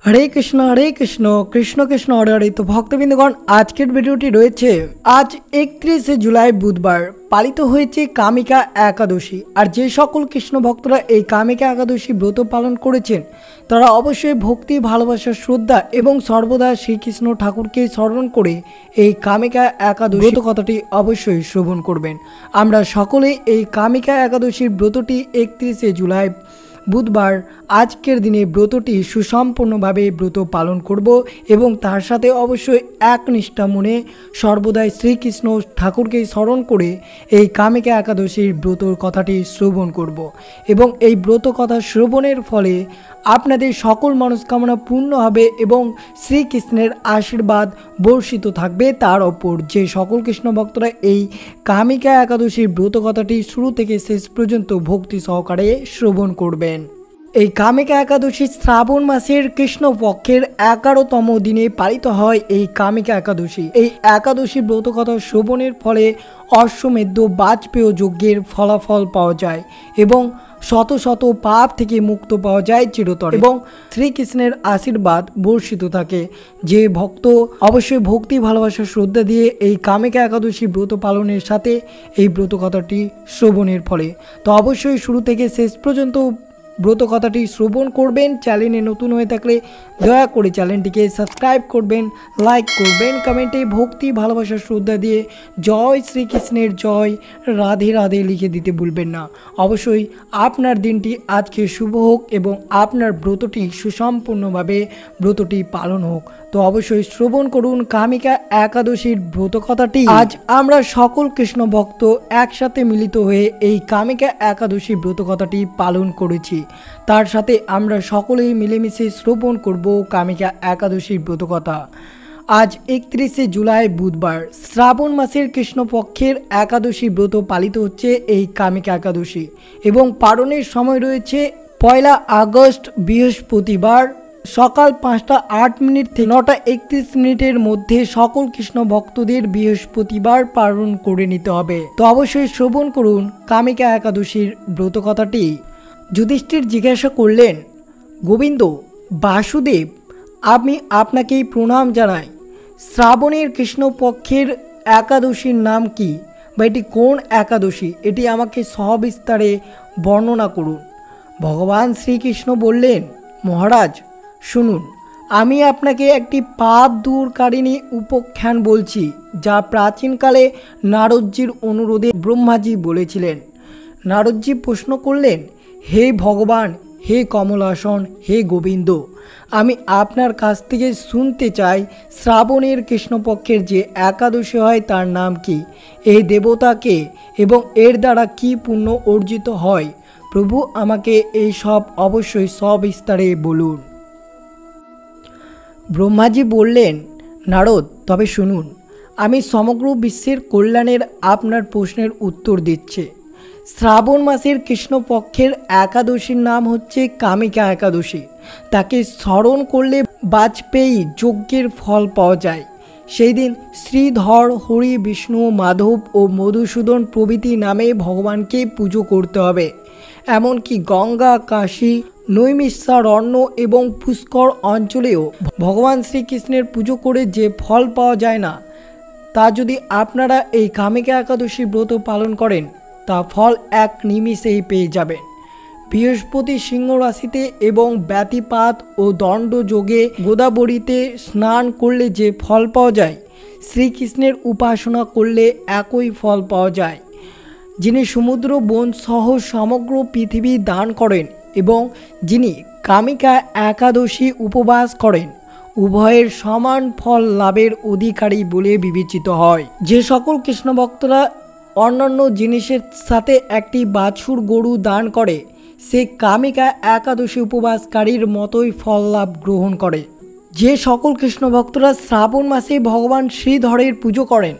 हरे कृष्ण कृष्ण कृष्ण हरे हरे। तो भक्तबिंदगण आजकेर भिडियोटी रयेछे आज 31 जुलाई बुधवार पालित हयेछे कामिका एकादशी। और जे सकल कृष्ण भक्तरा এই कामिका एकादशी व्रत पालन करेছেন তারা অবশ্যই ভক্তি ভালোবাসা শ্রদ্ধা এবং সর্বদা শ্রীকৃষ্ণ ঠাকুরকে স্মরণ করে এই কামিকা একাদশী ব্রত কথাটি অবশ্যই শ্রবণ করবেন। আমরা সকলেই এই কামিকা একাদশীর ব্রতটি 31 जुलाई बुधवार आजकेर दिने व्रतटी सुसम्पूर्णभावे व्रत पालन करब एवं तार साथे अवश्य एकनिष्ठा मने सर्वदाई श्रीकृष्ण ठाकुरके स्मरण करे এই कामिका एकादशीर व्रतर कथाटी श्रवण करब एवं এই व्रत कथा श्रवणेर फले आपनादेर सकल मनस्कामना पूर्ण हबे एवं श्रीकृष्णेर आशीर्वाद बर्षित थाकबे तार ओपर। जे सकल कृष्ण भक्तरा এই कामिका एकादशीर व्रत कथाटी शुरू थेके शेष पर्यन्त भक्ति सहकारे श्रवण करबेन। এই কামিকা একাদশী শ্রাবণ মাসের কৃষ্ণ পক্ষের 11তম দিনে পালিত হয়। এই কামিকা একাদশী একাদশী ব্রত কথা শ্রবণের ফলে অশ্বমেধ বাজপেয় যজ্ঞের ফলাফল পাওয়া যায় এবং শত শত পাপ থেকে মুক্ত পাওয়া যায় চিরতরে এবং শ্রীকৃষ্ণের আশীর্বাদ বর্ষিত থাকে। যে ভক্ত অবশ্যই ভক্তি ভালোবাসা শ্রদ্ধা দিয়ে এই কামিকা একাদশী ব্রত পালনের সাথে এই ব্রত কথাটি শ্রবণের ফলে তো অবশ্যই শুরু থেকে শেষ পর্যন্ত ব্রত কথাটি শ্রবণ করবেন। চ্যানেলে নতুন হয়ে থাকলে দয়া করে চ্যানেলটিকে সাবস্ক্রাইব করবেন, লাইক করবেন, কমেন্টে ভক্তি ভালোবাসা শ্রদ্ধা দিয়ে জয় শ্রীকৃষ্ণের জয় রাধে রাধে লিখে দিতে ভুলবেন না। অবশ্যই আপনার দিনটি আজকে শুভ হোক এবং আপনার ব্রতটি সুসম্পূর্ণভাবে ব্রতটি পালন হোক। তো অবশ্যই শ্রবণ করুন কামিকা একাদশীর ব্রত কথাটি। আজ আমরা সকল কৃষ্ণ ভক্ত একসাথে মিলিত হয়ে এই কামিকা একাদশী ব্রত কথাটি পালন করেছি। তার সাথে আমরা সকলেই মিলেমিশে শ্রবণ করব কামিকা একাদশীর ব্রত কথা। আজ 31 जुलाई বুধবার শ্রাবণ মাসের কৃষ্ণপক্ষের একাদশী ব্রত পালিত হচ্ছে এই কামিকা একাদশী এবং পালনের সময় রয়েছে 1 আগস্ট বৃহস্পতিবার সকাল 5টা 8 মিনিট থেকে 9টা 31 মিনিটের মধ্যে সকল কৃষ্ণ ভক্তদের বৃহস্পতিবার পালন করে নিতে হবে। তো অবশ্যই শ্রবণ করুন কামিকা একাদশীর ব্রত কথাটি। যুধিষ্ঠির জিজ্ঞাসা করলেন, গোবিন্দ বাসুদেব, আমি আপনাকেই প্রণাম জানাই। শ্রাবণের কৃষ্ণপক্ষের একাদশীর নাম কি বা এটি কোন একাদশী, এটি আমাকে সবিস্তারে বর্ণনা করুন। ভগবান শ্রীকৃষ্ণ বললেন, মহারাজ শুনুন, আমি আপনাকে একটি পাপ দূরকারিণী উপাখ্যান বলছি যা প্রাচীনকালে নারদজির অনুরোধে ব্রহ্মাজি বলেছিলেন। নারদজি প্রশ্ন করলেন, হে ভগবান, হে কমলাসন, হে গোবিন্দ, আমি আপনার কাছ থেকে শুনতে চাই শ্রাবণের কৃষ্ণপক্ষের যে একাদশী হয় তার নাম কি, এই দেবতাকে এবং এর দ্বারা কি পুণ্য অর্জিত হয়। প্রভু আমাকে এই সব অবশ্যই সবিস্তারে বলুন। ব্রহ্মাজি বললেন, নারদ তবে শুনুন, আমি সমগ্র বিশ্বের কল্যাণের আপনার প্রশ্নের উত্তর দিচ্ছি। শ্রাবণ মাসের কৃষ্ণপক্ষের একাদশীর নাম হচ্ছে কামিকা একাদশী। তাকে স্মরণ করলে বাজপেয়ী যজ্ঞের ফল পাওয়া যায়। সেই দিন শ্রীধর, হরি, বিষ্ণু, মাধব ও মধুসূদন প্রভৃতি নামে ভগবানকে পুজো করতে হবে। এমনকি গঙ্গা, কাশী, নৈমিষারণ্য এবং পুষ্কর অঞ্চলেও ভগবান শ্রীকৃষ্ণের পুজো করে যে ফল পাওয়া যায় না, তা যদি আপনারা এই কামিকা একাদশী ব্রত পালন করেন তা ফল এক নিমিষেই পেয়ে যাবেন। বৃহস্পতি সিংহ রাশিতে এবং ব্যতিপাত ও দণ্ড যোগে গোদাবরীতে স্নান করলে যে ফল পাওয়া যায়, শ্রীকৃষ্ণের উপাসনা করলে একই ফল পাওয়া যায়। যিনি সমুদ্র বন সহ সমগ্র পৃথিবী দান করেন এবং যিনি কামিকা একাদশী উপবাস করেন, উভয়ের সমান ফল লাভের অধিকারী বলে বিবেচিত হয়। যে সকল কৃষ্ণ ভক্তরা অন্যান্য জিনিসের সাথে একটি বাছুর গরু দান করে, সে কামিকা একাদশী উপবাসকারীর মতোই ফল লাভ গ্রহণ করে। যে সকল কৃষ্ণ ভক্তরা শ্রাবণ মাসে ভগবান শ্রীধরের পুজো করেন,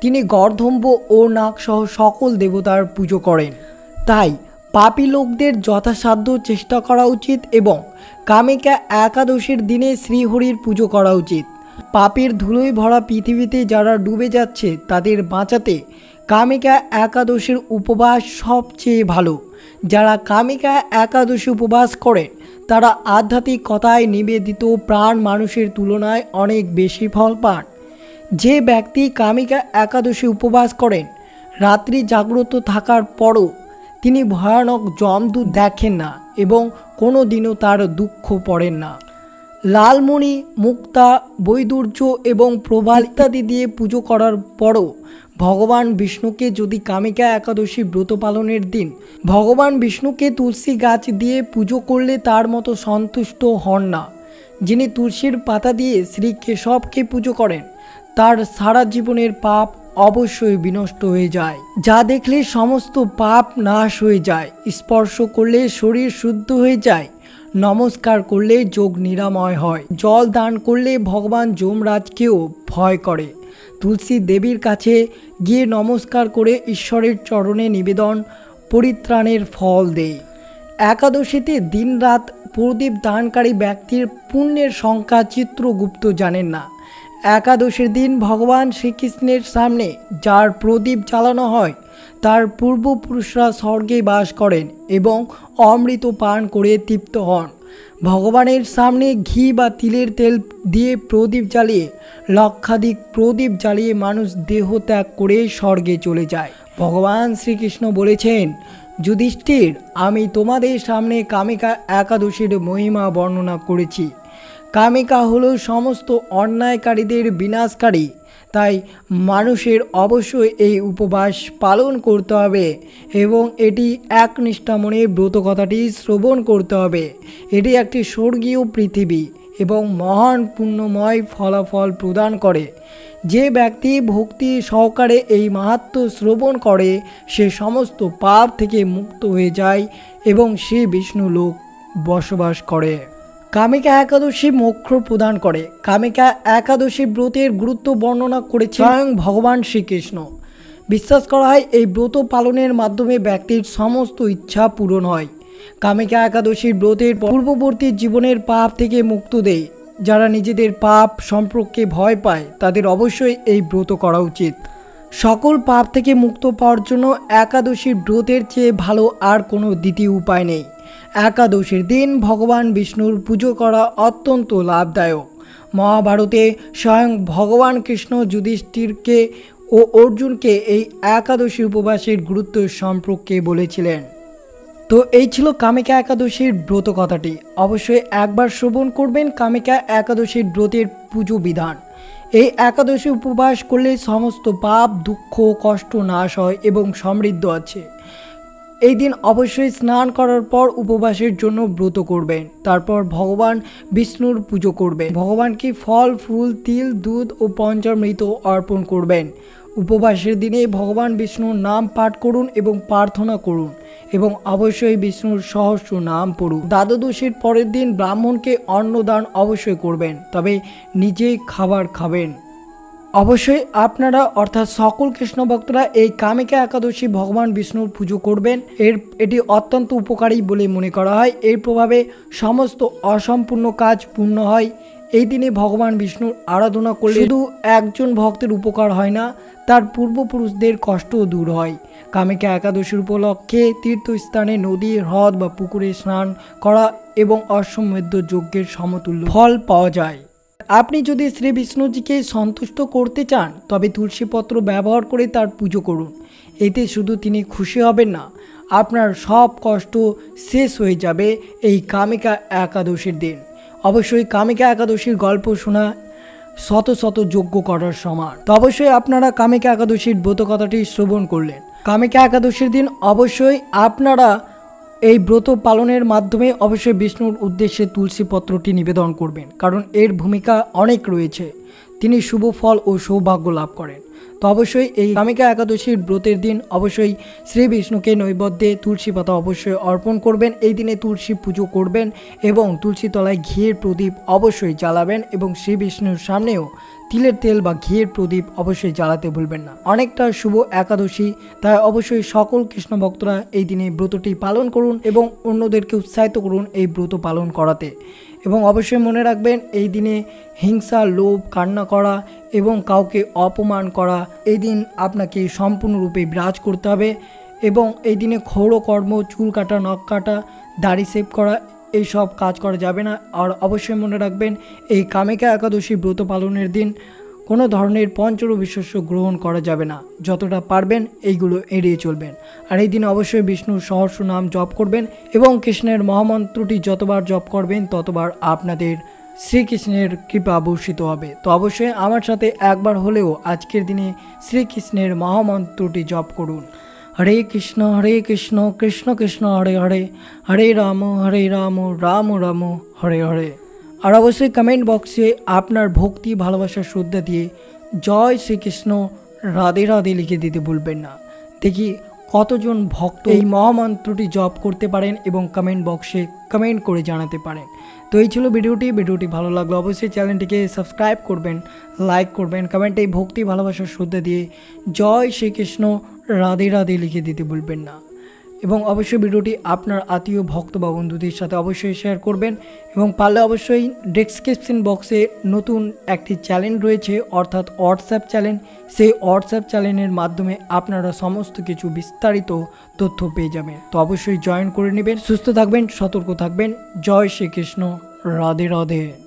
তিনি গর্ধম্ব ও নাগ সহ সকল দেবতার পুজো করেন। তাই পাপী লোকদের যথাসাধ্য চেষ্টা করা উচিত এবং কামিকা একাদশীর দিনে শ্রীহরির পুজো করা উচিত। পাপের ধুলোয় ভরা পৃথিবীতে যারা ডুবে যাচ্ছে তাদের বাঁচাতে কামিকা একাদশীর উপবাস সবচেয়ে ভালো। যারা কামিকা একাদশী উপবাস করেন তারা আধ্যাত্মিকতায় নিবেদিত প্রাণ মানুষের তুলনায় অনেক বেশি ফল পান। যে ব্যক্তি কামিকা একাদশী উপবাস করেন, রাত্রি জাগ্রত থাকার পরও তিনি ভয়ানক যমদূত দেখেন না এবং কোনো দিনও তার দুঃখ পড়েন না। লালমণি, মুক্তা, বৈদুর্য এবং প্রবাল ইত্যাদি দিয়ে পুজো করার পরও ভগবান বিষ্ণুকে যদি কামিকা একাদশী ব্রত পালনের দিন ভগবান বিষ্ণুকে তুলসী গাছ দিয়ে পুজো করলে তার মতো সন্তুষ্ট হন না। যিনি তুলসীর পাতা দিয়ে শ্রী কেশবকে পুজো করেন, তার সারা জীবনের পাপ অবশ্যই বিনষ্ট হয়ে যায়। যা দেখলে সমস্ত পাপ নাশ হয়ে যায়, স্পর্শ করলে শরীর শুদ্ধ হয়ে যায়, নমস্কার করলে যোগ নিরাময় হয়, জল দান করলে ভগবান যমরাজকেও ভয় করে, তুলসী দেবীর কাছে গিয়ে নমস্কার করে ঈশ্বরের চরণে নিবেদন পরিত্রাণের ফল দেয়। একাদশীতে দিনরাত প্রদীপ দানকারী ব্যক্তির পুণ্যের সংখ্যা চিত্রগুপ্ত জানেন না। একাদশীর দিন ভগবান শ্রীকৃষ্ণের সামনে যার প্রদীপ জ্বালানো হয়, তার পূর্বপুরুষরা স্বর্গে বাস করেন এবং অমৃত পান করে তৃপ্ত হন। ভগবানের সামনে ঘি বা তিলের তেল দিয়ে প্রদীপ জ্বালিয়ে, লক্ষাধিক প্রদীপ জ্বালিয়ে মানুষ দেহ ত্যাগ করে স্বর্গে চলে যায়। ভগবান শ্রীকৃষ্ণ বলেছেন, যুধিষ্ঠির, আমি তোমাদের সামনে কামিকা একাদশীর মহিমা বর্ণনা করেছি। কামিকা হলো সমস্ত অন্যায়কারীদের বিনাশকারী, তাই মানুষের অবশ্যই এই উপবাস পালন করতে হবে এবং এটি একনিষ্ঠা মনে ব্রত কথাটি শ্রবণ করতে হবে। এটি একটি স্বর্গীয় পৃথিবী এবং মহান পুণ্যময় ফলাফল প্রদান করে। যে ব্যক্তি ভক্তি সহকারে এই মাহাত্ম্য শ্রবণ করে, সে সমস্ত পাপ থেকে মুক্ত হয়ে যায় এবং সে বিষ্ণু লোক বসবাস করে। কামিকা একাদশী মোক্ষ প্রদান করে। কামিকা একাদশী ব্রতের গুরুত্ব বর্ণনা করেছে স্বয়ং ভগবান শ্রীকৃষ্ণ। বিশ্বাস করা হয় এই ব্রত পালনের মাধ্যমে ব্যক্তির সমস্ত ইচ্ছা পূরণ হয়। কামিকা একাদশীর ব্রতের পূর্ববর্তী জীবনের পাপ থেকে মুক্ত দেয়। যারা নিজেদের পাপ সম্পর্কে ভয় পায়, তাদের অবশ্যই এই ব্রত করা উচিত। সকল পাপ থেকে মুক্ত পাওয়ার জন্য একাদশীর ব্রতের চেয়ে ভালো আর কোনো দ্বিতীয় উপায় নেই। একাদশীর দিন ভগবান বিষ্ণুর পুজো করা অত্যন্ত লাভদায়ক। মহাভারতে স্বয়ং ভগবান কৃষ্ণ যুধিষ্ঠিরকে ও অর্জুনকে এই একাদশী উপবাসের গুরুত্ব সম্পর্কে বলেছিলেন। তো এই ছিল কামিকা একাদশীর ব্রত কথাটি। অবশ্যই একবার শ্রবণ করবেন কামিকা একাদশীর ব্রতের পুজো বিধান। এই একাদশী উপবাস করলে সমস্ত পাপ, দুঃখ, কষ্ট নাশ হয় এবং সমৃদ্ধ আছে। এই দিন অবশ্যই স্নান করার পর উপবাসের জন্য ব্রত করবেন। তারপর ভগবান বিষ্ণুর পুজো করবেন। ভগবানকে ফল, ফুল, তিল, দুধ ও পঞ্চামৃত অর্পণ করবেন। উপবাসের দিনে ভগবান বিষ্ণুর নাম পাঠ করুন এবং প্রার্থনা করুন এবং অবশ্যই বিষ্ণুর সহস্র নাম পড়ুন। দ্বাদশীর পরের দিন ব্রাহ্মণকে অন্নদান অবশ্যই করবেন, তবে নিজেই খাবার খাবেন। অবশ্যই আপনারা অর্থাৎ সকল কৃষ্ণ ভক্তরা এই কামিকা একাদশী ভগবান বিষ্ণুর পুজো করবেন। এটি অত্যন্ত উপকারী বলে মনে করা হয়। এর প্রভাবে সমস্ত অসম্পূর্ণ কাজ পূর্ণ হয়। এই দিনে ভগবান বিষ্ণুর আরাধনা করলে শুধু একজন ভক্তের উপকার হয় না, তার পূর্বপুরুষদের কষ্টও দূর হয়। কামিকা একাদশীর উপলক্ষে তীর্থস্থানে নদী, হ্রদ বা পুকুরে স্নান করা এবং অশ্বমেধ যজ্ঞের সমতুল্য ফল পাওয়া যায়। আপনি যদি শ্রী বিষ্ণুজিকে সন্তুষ্ট করতে চান, তবে তুলসীপত্র ব্যবহার করে তার পুজো করুন। এতে শুধু তিনি খুশি হবেন না, আপনার সব কষ্ট শেষ হয়ে যাবে এই কামিকা একাদশীর দিন। অবশ্যই কামিকা একাদশীর গল্প শোনা শত শত যজ্ঞ করার সমান। তো অবশ্যই আপনারা কামিকা একাদশীর ব্রত কথাটি শ্রবণ করলেন। কামিকা একাদশীর দিন অবশ্যই আপনারা এই ব্রত পালনের মাধ্যমে অবশ্যই বিষ্ণুর উদ্দেশ্যে তুলসী পত্রটি নিবেদন করবেন, কারণ এর ভূমিকা অনেক রয়েছে। তিনি শুভ ফল ও সৌভাগ্য লাভ করেন। তো অবশ্যই এই কামিকা একাদশীর ব্রতের দিন অবশ্যই শ্রী বিষ্ণুকে নৈবেদ্যে তুলসী পাতা অবশ্যই অর্পণ করবেন। এই দিনে তুলসী পুজো করবেন এবং তুলসী তলায় ঘিয়ের প্রদীপ অবশ্যই জ্বালাবেন এবং শ্রী বিষ্ণুর সামনেও তিলের তেল বা ঘিয়ের প্রদীপ অবশ্যই জ্বালাতে ভুলবেন না। অনেকটা শুভ একাদশী, তাই অবশ্যই সকল কৃষ্ণ ভক্তরা এই দিনে ব্রতটি পালন করুন এবং অন্যদেরকে উৎসাহিত করুন এই ব্রত পালন করাতে। এবং অবশ্যই মনে রাখবেন, এই দিনে হিংসা, লোভ, কান্না করা এবং কাউকে অপমান করা এই দিন আপনাকে সম্পূর্ণরূপে বিরাজ করতে হবে। এবং এই দিনে ক্ষৌর কর্ম, চুল কাটা, নখ কাটা, দাড়ি শেভ করা এইসব কাজ করা যাবে না। আর অবশ্যই মনে রাখবেন, এই কামিকা একাদশী ব্রত পালনের দিন কোনো ধরনের পঞ্চরবি শস্য গ্রহণ করা যাবে না। যতটা পারবেন এইগুলো এড়িয়ে চলবেন। আর এই দিন অবশ্যই বিষ্ণুর সহস্র নাম জপ করবেন এবং কৃষ্ণের মহামন্ত্রটি যতবার জপ করবেন ততবার আপনাদের শ্রীকৃষ্ণের কৃপা বর্ষিত হবে। তো অবশ্যই আমার সাথে একবার হলেও আজকের দিনে শ্রীকৃষ্ণের মহামন্ত্রটি জপ করুন। হরে কৃষ্ণ কৃষ্ণ কৃষ্ণ হরে হরে, হরে রাম রাম রাম হরে হরে। আর অবশ্যই কমেন্ট বক্সে আপনার ভক্তি ভালোবাসা শ্রদ্ধা দিয়ে জয় শ্রীকৃষ্ণ রাধে রাধে লিখে দিতে ভুলবেন না। দেখি কতজন ভক্ত এই মহামন্ত্রটি জপ করতে পারেন এবং কমেন্ট বক্সে কমেন্ট করে জানাতে পারেন। তো এই ছিল ভিডিওটি ভালো লাগলো অবশ্যই চ্যানেলটিকে সাবস্ক্রাইব করবেন, লাইক করবেন, কমেন্টে ভক্তি ভালোবাসা শ্রদ্ধা দিয়ে জয় শ্রীকৃষ্ণ রাধে রাধে লিখে দিতে ভুলবেন না। এবং অবশ্যই ভিডিওটি আপনার আত্মীয় ভক্ত বা বন্ধুদের সাথে অবশ্যই শেয়ার করবেন। এবং পারলে অবশ্যই ডেসক্রিপশন বক্সে নতুন একটি চ্যানেল রয়েছে, অর্থাৎ হোয়াটসঅ্যাপ চ্যানেল। সেই হোয়াটসঅ্যাপ চ্যানেলের মাধ্যমে আপনারা সমস্ত কিছু বিস্তারিত তথ্য পেয়ে যাবেন। তো অবশ্যই জয়েন করে নেবেন। সুস্থ থাকবেন, সতর্ক থাকবেন। জয় শ্রীকৃষ্ণ রাধে রাধে।